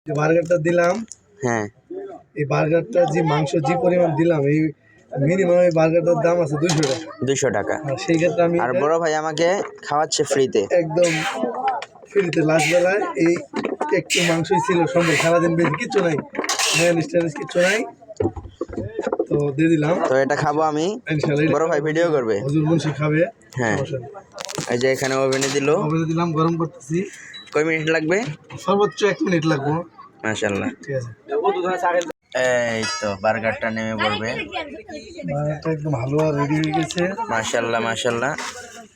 যে বার্গারটা দিলাম, হ্যাঁ এই বার্গারটা যে মাংস যে পরিমাণ দিলাম, এই মিনিমাম এই বার্গারটার দাম আছে 200 টাকা। 200 টাকা। আর সেই ক্ষেত্রে আমি আর বড় ভাই আমাকে খাওয়াচ্ছে ফ্রিতে। একদম ফ্রিতে লাস্ট বেলায় এই একটু মাংসই ছিল, সম্ভব সারাদিন বেশি কিচ্ছু নাই, ম্যানেজ কিচ্ছু নাই, তো দিয়ে দিলাম। তো এটা খাবো আমি, ইনশাআল্লাহ বড় ভাই ভিডিও করবে। হুজুর মুন্সি খাবে। হ্যাঁ এই যে এখানে ওভেনে দিল, ওভেনে দিলাম, গরম করতেছি। কয় মিনিট লাগবে? সর্বোচ্চ 1 মিনিট লাগবে। মাশাআল্লাহ। ঠিক আছে, এই তো বার্গারটা নেমে পড়বে। বার্গারটা একদম হালুয়া রেডি হয়ে গেছে। মাশাআল্লাহ মাশাআল্লাহ।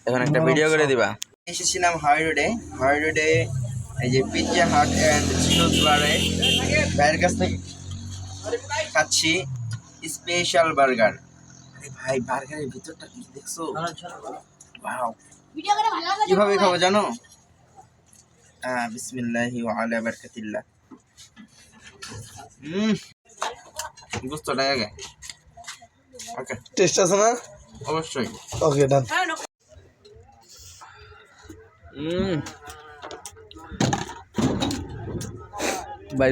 এখন একটা ভিডিও করে দিবা। এসেছিলাম হাই রোডে এই যে পিৎজা হাট এন্ড চিলস বারে ভাইয়ের কাছ থেকে খাচ্ছি স্পেশাল বার্গার। আরে ভাই বার্গারের ভিতরটা কি দেখছো? ওয়াও, কিভাবে খাবো জানো? বিসমিল্লাহি ওয়া আলা বারাকাতিল্লাহ। গুস্তটা আগে। ওকে, টেস্ট আছে না? অবশ্যই। ওকে, ডান। ভাই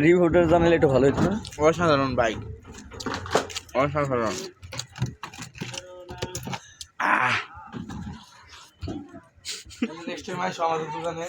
রিভিউটা জানালে একটু ভালো হতো না? অসাধারণ ভাই, অসাধারণ। নেক্সট টাইম আসো আমাদের দোকানে।